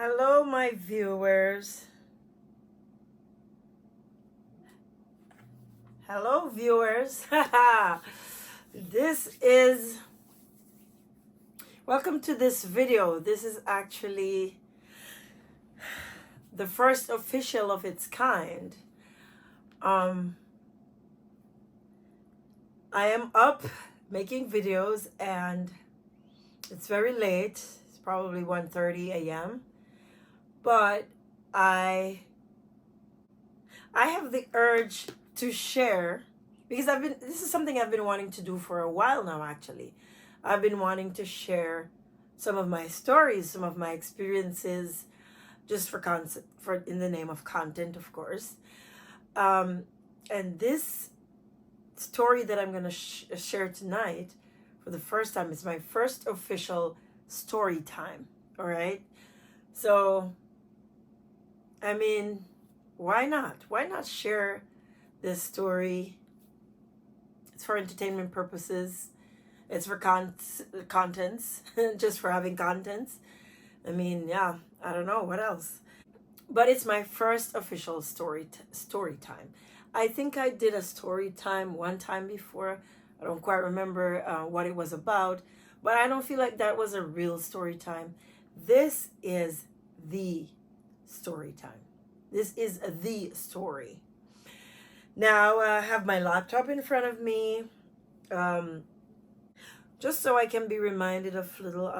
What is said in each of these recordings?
Hello, my viewers. Hello, viewers. This is welcome to this video. This is actually the first official of its kind. I am up making videos and it's very late. It's probably 1:30 a.m. But I have the urge to share because this is something I've been wanting to do for a while now. Actually, I've been wanting to share some of my stories, some of my experiences, just for in the name of content, of course. And this story that I'm going to share tonight for the first time is my first official story time. All right, so I mean, why not? Why not share this story? It's for entertainment purposes. It's for contents, just for having contents. I mean, yeah, I don't know what else. But it's my first official story time. I think I did a story time one time before. I don't quite remember what it was about, but I don't feel like that was a real story time. This is the story time. This is the story. Now I have my laptop in front of me, just so I can be reminded of little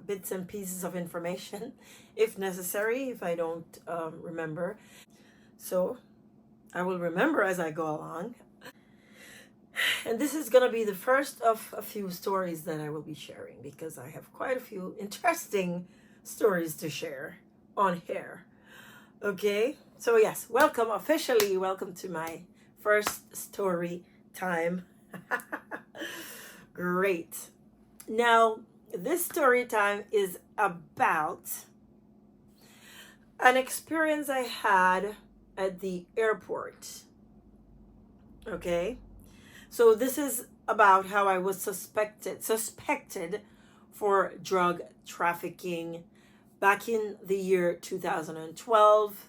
bits and pieces of information if necessary, if I don't remember. So I will remember as I go along. And this is going to be the first of a few stories that I will be sharing because I have quite a few interesting stories to share on here. Okay, so yes, welcome to my first story time. Great. Now, this story time is about an experience I had at the airport. Okay, so this is about how I was suspected for drug trafficking back in the year 2012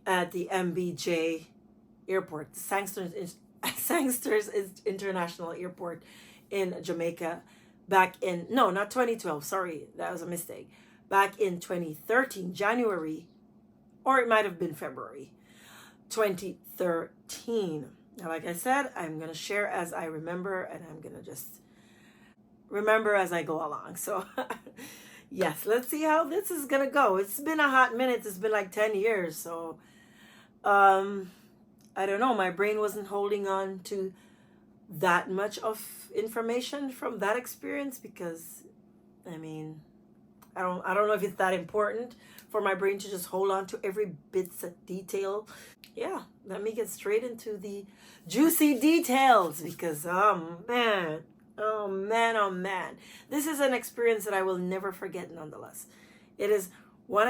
at the MBJ airport, Sangsters International Airport in Jamaica back in, no, not 2012, sorry, that was a mistake. Back in 2013, January, or it might have been February 2013. Now, like I said, I'm going to share as I remember, and I'm going to just remember as I go along. So, yes, let's see how this is going to go. It's been a hot minute. It's been like 10 years. So, I don't know. My brain wasn't holding on to that much of information from that experience because, I mean, I don't know if it's that important for my brain to just hold on to every bit of detail. Yeah, let me get straight into the juicy details because, oh man, this is an experience that I will never forget nonetheless. It is one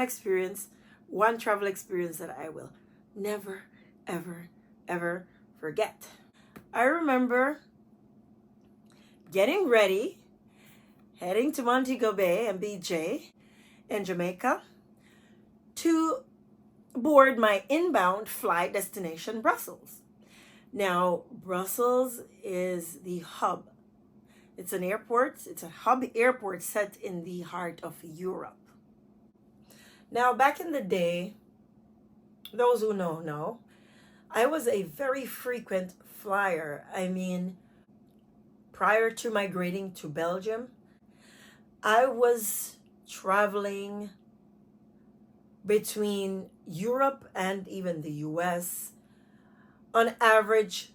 travel experience that I will never, ever forget. I remember getting ready, heading to Montego Bay and BJ in Jamaica to board my inbound flight destination, Brussels. Now, Brussels is the hub. It's an airport. It's a hub airport set in the heart of Europe. Now, back in the day, those who know, I was a very frequent flyer. I mean, prior to migrating to Belgium, I was traveling between Europe and even the US on average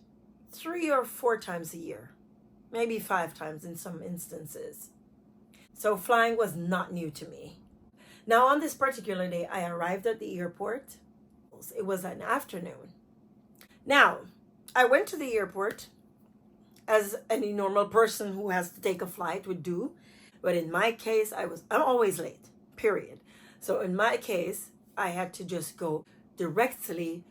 3 or 4 times a year, maybe 5 times in some instances. So flying was not new to me. Now, on this particular day, I arrived at the airport. It was an afternoon. Now, I went to the airport as any normal person who has to take a flight would do. But in my case, I'm always late, period. So in my case, I had to just go directly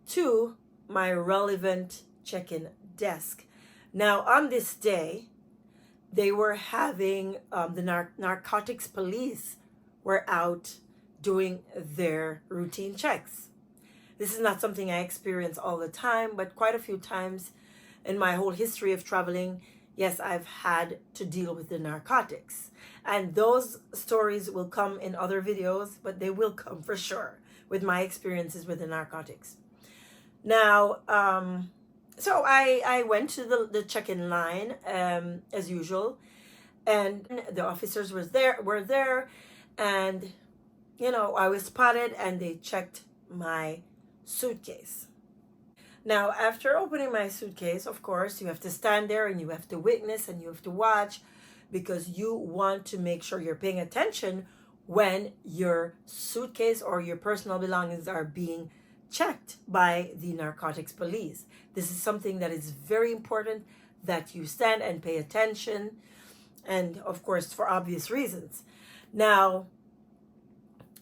to my relevant check-in desk. Now, on this day, they were having the narcotics police were out doing their routine checks. This is not something I experience all the time, but quite a few times in my whole history of traveling, yes, I've had to deal with the narcotics. And those stories will come in other videos, but they will come for sure with my experiences with the narcotics. Now, so I went to the check-in line as usual, and the officers were there, and I was spotted, and they checked my suitcase. Now, after opening my suitcase, of course, you have to stand there and you have to witness and you have to watch, because you want to make sure you're paying attention when your suitcase or your personal belongings are being checked by the narcotics police. This is something that is very important, that you stand and pay attention, and of course, for obvious reasons. Now,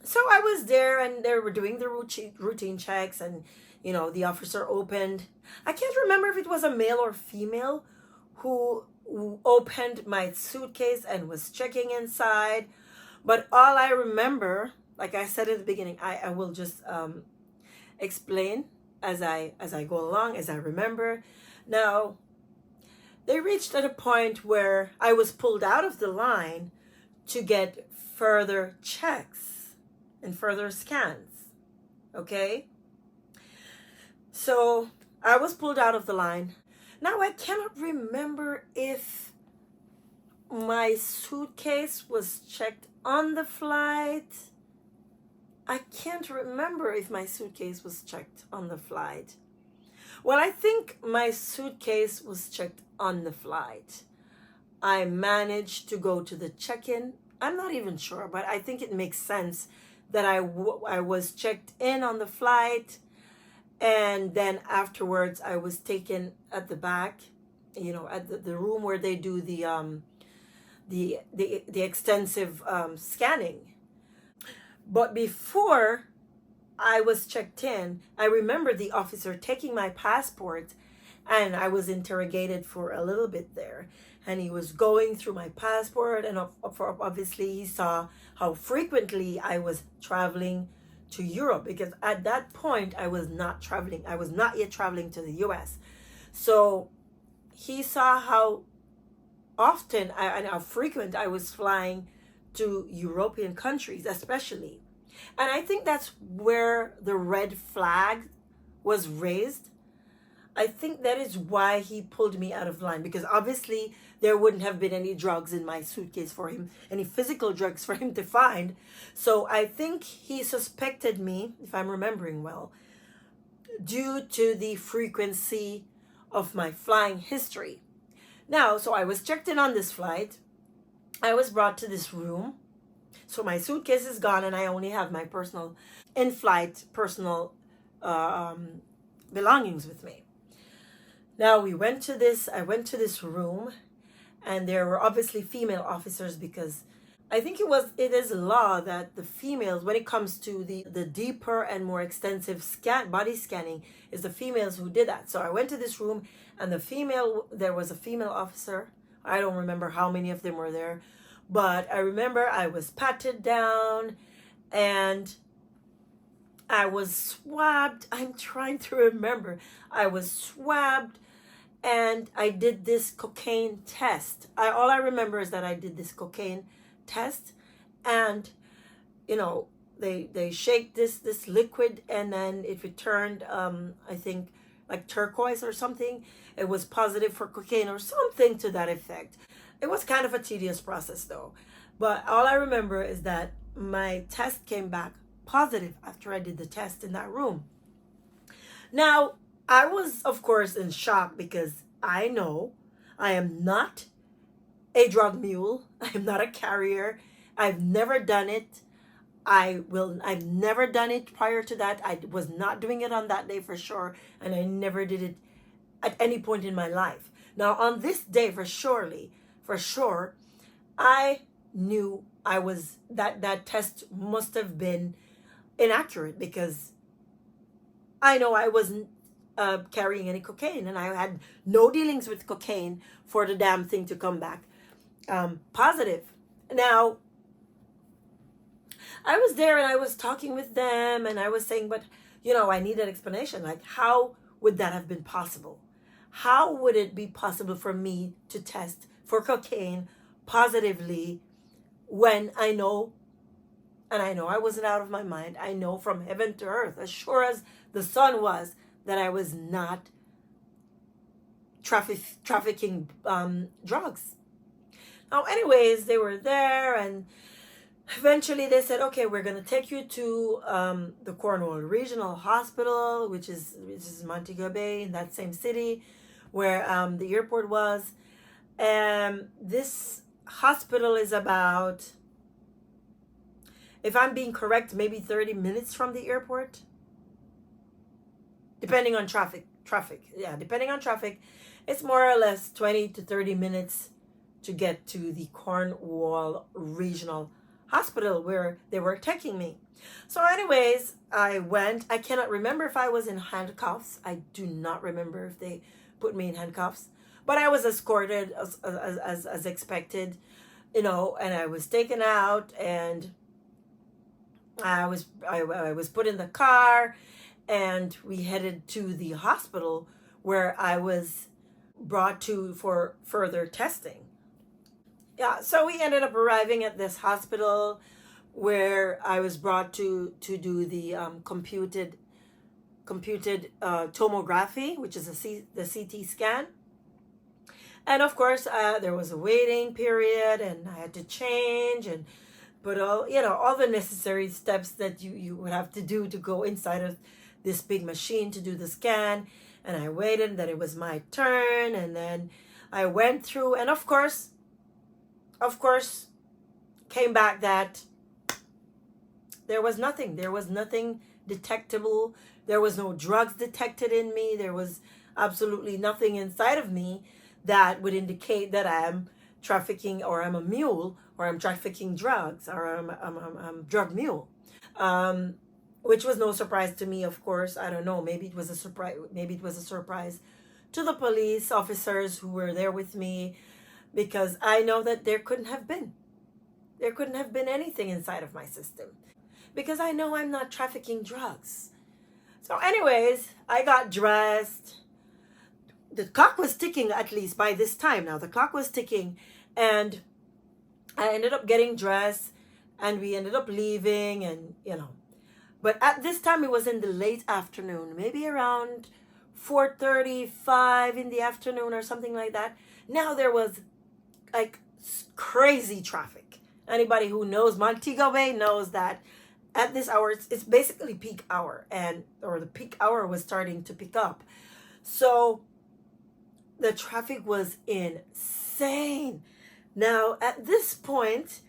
so I was there, and they were doing the routine checks, and the officer opened. I can't remember if it was a male or female who opened my suitcase and was checking inside. But all I remember, like I said in the beginning, I will just explain as I go along, as I remember. Now, they reached at a point where I was pulled out of the line to get further checks and further scans. Okay? So I was pulled out of the line. Now, I cannot remember if my suitcase was checked on the flight. I can't remember if my suitcase was checked on the flight. Well, I think my suitcase was checked on the flight. I managed to go to the check-in. I'm not even sure, but I think it makes sense that I was checked in on the flight, and then afterwards I was taken at the back, at the room where they do the extensive scanning. But before I was checked in, I remember the officer taking my passport, and I was interrogated for a little bit there. And he was going through my passport, and obviously he saw how frequently I was traveling to Europe, because at that point I was not yet traveling to the US. So he saw how often and how frequent I was flying to European countries, especially. And I think that's where the red flag was raised. I think that is why he pulled me out of line, because obviously there wouldn't have been any drugs in my suitcase for him, any physical drugs for him to find. So I think he suspected me, if I'm remembering well, due to the frequency of my flying history. Now, so I was checked in on this flight. I was brought to this room. So my suitcase is gone, and I only have my personal in-flight personal belongings with me. Now I went to this room, and there were obviously female officers, because I think it is law that the females, when it comes to the deeper and more extensive body scanning, is the females who did that. So I went to this room, and there was a female officer. I don't remember how many of them were there, but I remember I was patted down, and I was swabbed. I'm trying to remember. I was swabbed, and I did this cocaine test. All I remember is that I did this cocaine test, and they shake this liquid, and then it returned I think like turquoise or something. It was positive for cocaine or something to that effect. It was kind of a tedious process though, but all I remember is that my test came back positive after I did the test in that room. Now, I was, of course, in shock, because I know I am not a drug mule. I am not a carrier. I've never done it. I've never done it prior to that. I was not doing it on that day for sure, and I never did it at any point in my life. Now, on this day for sure, I knew that test must have been inaccurate, because I know I wasn't carrying any cocaine, and I had no dealings with cocaine for the damn thing to come back positive. Now, I was there and I was talking with them and I was saying, but I need an explanation. Like, how would that have been possible? How would it be possible for me to test for cocaine positively when I know, and I know I wasn't out of my mind, I know from heaven to earth, as sure as the sun was, that I was not trafficking drugs. Now, anyways, they were there, and eventually they said, okay, we're going to take you to the Cornwall Regional Hospital, which is Montego Bay, in that same city where the airport was. And this hospital is about, if I'm being correct, maybe 30 minutes from the airport, depending on traffic. Yeah, depending on traffic, it's more or less 20 to 30 minutes to get to the Cornwall Regional Hospital where they were taking me. So anyways, I went. I cannot remember if I was in handcuffs. I do not remember if they put me in handcuffs, but I was escorted as expected, and I was taken out, and I was put in the car, and we headed to the hospital where I was brought to for further testing. Yeah, so we ended up arriving at this hospital where I was brought to do the computed tomography, which is the CT scan. And of course, there was a waiting period, and I had to change and put all the necessary steps that you would have to do to go inside of this big machine to do the scan. And I waited, and then it was my turn, and then I went through, and of course, came back that there was nothing detectable. There was no drugs detected in me. There was absolutely nothing inside of me that would indicate that I'm trafficking, or I'm a mule, or I'm trafficking drugs, or I'm a drug mule. Which was no surprise to me, of course. I don't know. Maybe it was a surprise. Maybe it was a surprise to the police officers who were there with me, because I know that there couldn't have been anything inside of my system, because I know I'm not trafficking drugs. So anyways, I got dressed. The clock was ticking, at least by this time. Now the clock was ticking, and I ended up getting dressed, and we ended up leaving, and but at this time it was in the late afternoon, maybe around 4:35 in the afternoon or something like that. Now there was like crazy traffic. Anybody who knows Montego Bay knows that at this hour it's basically peak hour, or the peak hour was starting to pick up. So the traffic was insane. Now at this point,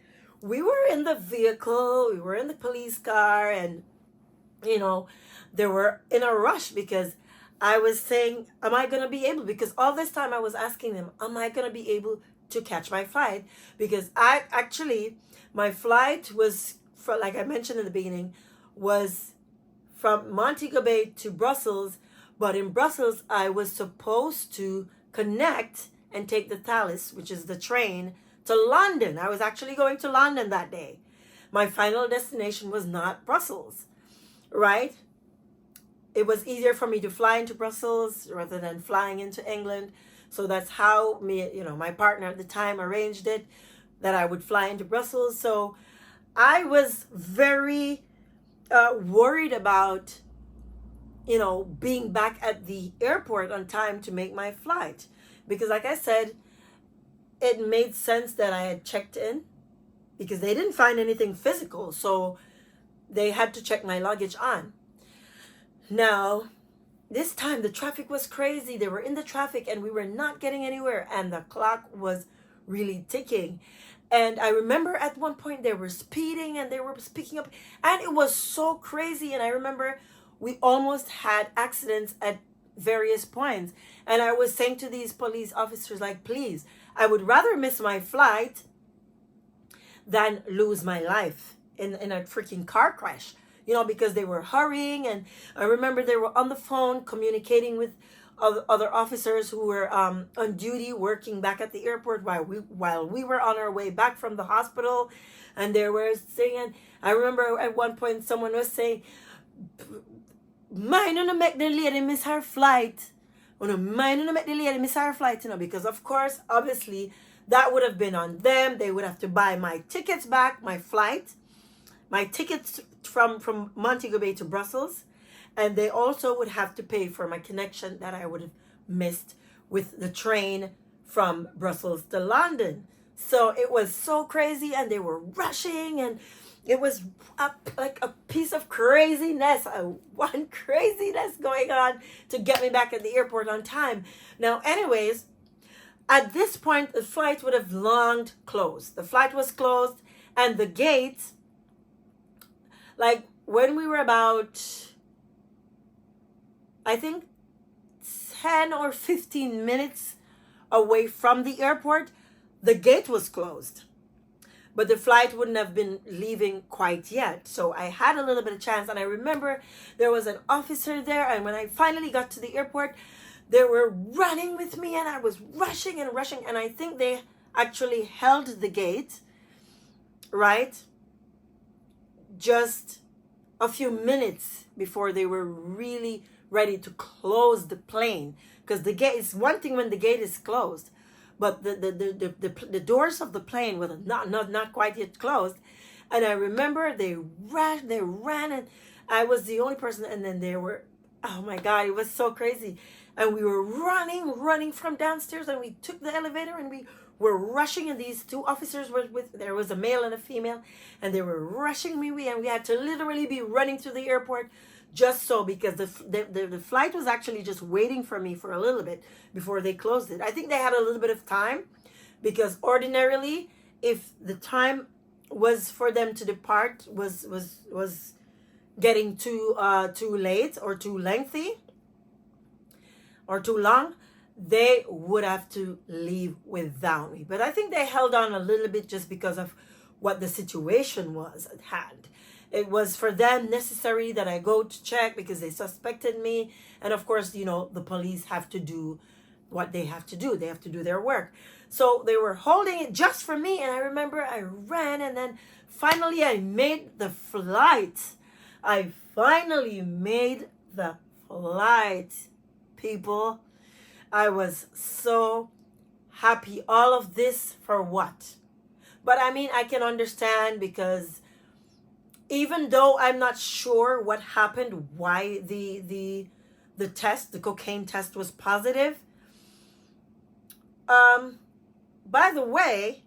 we were in the vehicle, we were in the police car, and they were in a rush, because I was saying, am I going to be able, because all this time I was asking them, am I going to be able to catch my flight? Because my flight was, like I mentioned in the beginning, was from Montego Bay to Brussels, but in Brussels I was supposed to connect and take the Thalys, which is the train, to London. I was actually going to London that day. My final destination was not Brussels, right? It was easier for me to fly into Brussels rather than flying into England. So that's how my partner at the time arranged it, that I would fly into Brussels. So I was very worried about, being back at the airport on time to make my flight. Because like I said, it made sense that I had checked in, because they didn't find anything physical. So they had to check my luggage on. Now, this time the traffic was crazy. They were in the traffic and we were not getting anywhere, and the clock was really ticking. And I remember at one point they were speeding and they were speaking up, and it was so crazy. And I remember we almost had accidents at various points. And I was saying to these police officers, like, please, I would rather miss my flight than lose my life in a freaking car crash. Because they were hurrying, and I remember they were on the phone communicating with other officers who were on duty working back at the airport while we were on our way back from the hospital, and they were saying, I remember at one point someone was saying, "Mine gonna make the lady miss her flight. Mine gonna make the lady miss her flight, because of course, obviously, that would have been on them. They would have to buy my tickets back, my flight, my tickets from Montego Bay to Brussels, and they also would have to pay for my connection that I would have missed with the train from Brussels to London." So it was so crazy, and they were rushing, and it was like a piece of craziness, one craziness going on to get me back at the airport on time. Now, anyways, at this point, the flight would have long closed. The flight was closed, and the gate, like when we were about, I think, 10 or 15 minutes away from the airport, the gate was closed. But the flight wouldn't have been leaving quite yet. So I had a little bit of chance. And I remember there was an officer there. And when I finally got to the airport, they were running with me. And I was rushing and rushing. And I think they actually held the gate, right? Just a few minutes before they were really ready to close the plane. Because the gate is one thing when the gate is closed. But the doors of the plane were not quite yet closed. And I remember they ran, and I was the only person. And then they were, oh my God, it was so crazy. And we were running from downstairs, and we took the elevator, and we were rushing. And these two officers were there was a male and a female, and they were rushing me. And we had to literally be running through the airport just so, because the flight was actually just waiting for me for a little bit before they closed it. I think they had a little bit of time, because ordinarily, if the time was for them to depart was getting too late or too lengthy or too long, they would have to leave without me. But I think they held on a little bit just because of what the situation was at hand. It was for them necessary that I go to check because they suspected me. And of course, the police have to do what they have to do. They have to do their work. So they were holding it just for me. And I remember I ran, and then finally I made the flight. I finally made the flight, people. I was so happy. All of this for what? But I mean, I can understand, because even though I'm not sure what happened, why the cocaine test was positive. By the way,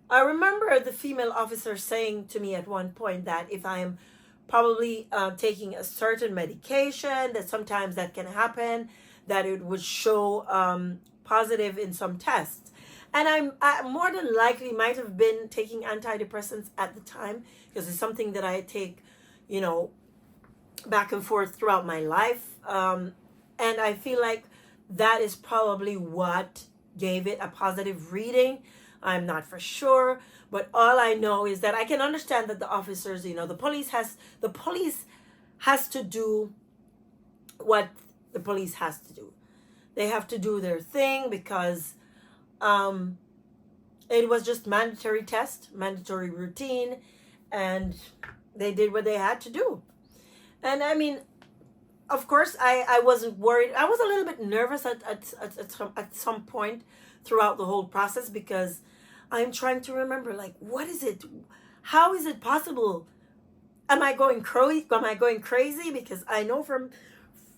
I remember the female officer saying to me at one point that if I am probably taking a certain medication, that sometimes that can happen, that it would show positive in some tests. And I more than likely might have been taking antidepressants at the time, because it's something that I take, back and forth throughout my life. And I feel like that is probably what gave it a positive reading. I'm not for sure, but all I know is that I can understand that the officers, the police has to do what the police has to do. They have to do their thing, because it was just mandatory test, mandatory routine, and they did what they had to do. And I mean, of course, I wasn't worried. I was a little bit nervous at some point throughout the whole process, because I'm trying to remember, like, what is it? How is it possible? Am I going crazy? Because I know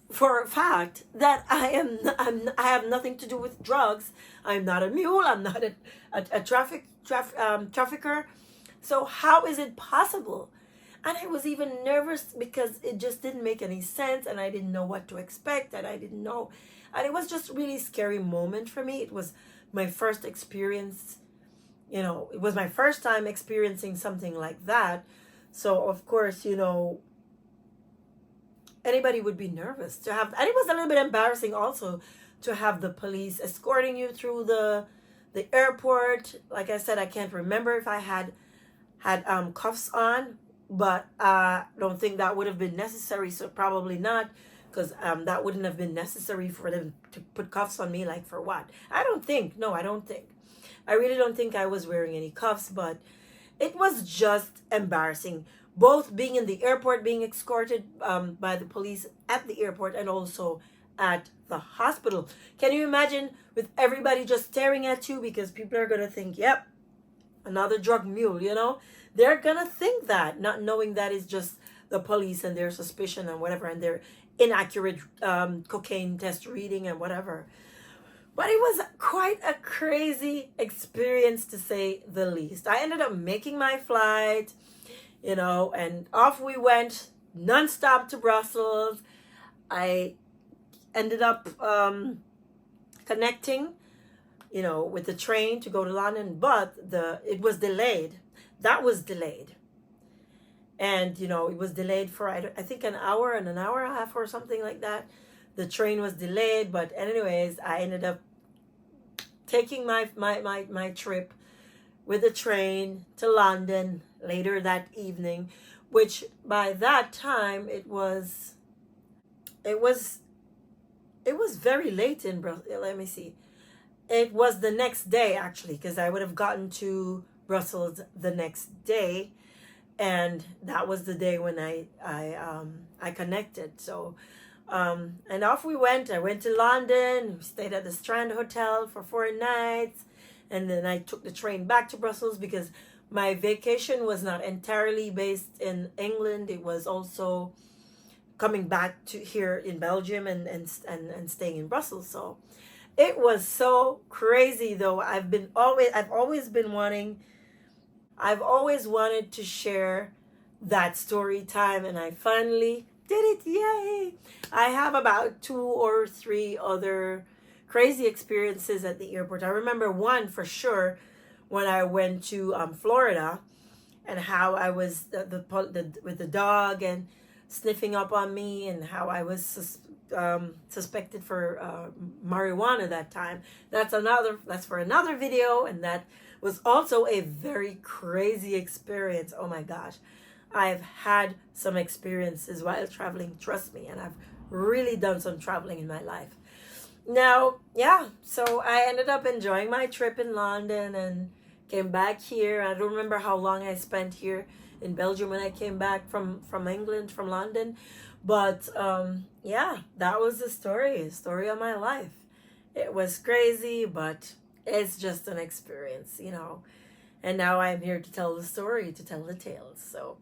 for a fact that I have nothing to do with drugs. I'm not a mule. I'm not a trafficker. So how is it possible? And I was even nervous because it just didn't make any sense, and I didn't know what to expect, and I didn't know. And it was just really scary moment for me. It was my first experience, it was my first time experiencing something like that. So of course, anybody would be nervous to have, and it was a little bit embarrassing also to have the police escorting you through the airport. Like I said, I can't remember if I had cuffs on, but I don't think that would have been necessary, so probably not, because that wouldn't have been necessary for them to put cuffs on me. Like, for what? I don't think. No, I don't think. I really don't think I was wearing any cuffs, but it was just embarrassing. Both being in the airport, being escorted by the police at the airport, and also at the hospital. Can you imagine, with everybody just staring at you, because people are going to think, yep, another drug mule, you know? They're going to think that, not knowing that it's just the police and their suspicion and whatever, and their inaccurate cocaine test reading and whatever. But it was quite a crazy experience, to say the least. I ended up making my flight, you know, and off we went nonstop to Brussels. I ended up connecting, you know, with the train to go to London, but it was delayed. That was delayed. And, you know, it was delayed for, I think, an hour and an hour and a half or something like that. The train was delayed, but anyways, I ended up taking my trip with the train to London later that evening, which by that time it was very late in Brussels. Let me see. It was the next day, actually, because I would have gotten to Brussels the next day, and that was the day when I connected. So and off we went. I went to London, stayed at the Strand Hotel for 4 nights, and then I took the train back to Brussels, because my vacation was not entirely based in England. It was also coming back to here in Belgium and staying in Brussels. So it was so crazy, though. I've always wanted to share that story time, and I finally did it. Yay! I have about 2 or 3 other crazy experiences at the airport. I remember one for sure when I went to Florida, and how I was with the dog and sniffing up on me, and how I was suspected for marijuana that time. That's for another video, and that was also a very crazy experience. Oh my gosh. I've had some experiences while traveling, trust me, and I've really done some traveling in my life. Now, yeah, so I ended up enjoying my trip in London and came back here. I don't remember how long I spent here in Belgium when I came back from England, from London. But yeah, that was the story of my life. It was crazy, but it's just an experience, you know. And now I'm here to tell the story, to tell the tales. So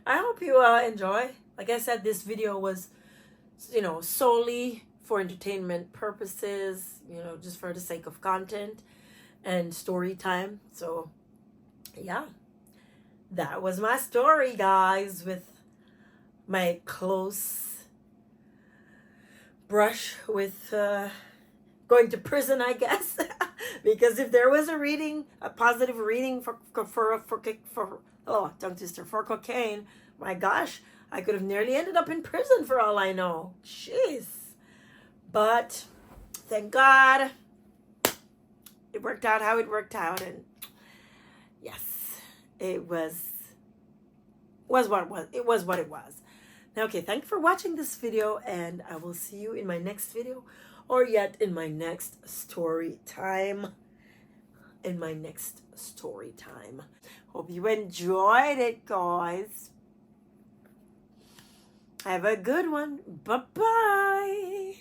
I hope you enjoy. Like I said, this video was, you know, solely for entertainment purposes, you know, just for the sake of content and story time. So yeah, that was my story, guys, with my close brush with going to prison, I guess. Because if there was a positive reading for tongue twister, for cocaine, my gosh, I could have nearly ended up in prison for all I know. Jeez. But thank God it worked out how it worked out, and yes, it was what it was. It was what it was. Now, okay, thank you for watching this video, and I will see you in my next video, or yet in my next story time. Hope you enjoyed it, guys. Have a good one. Bye-bye.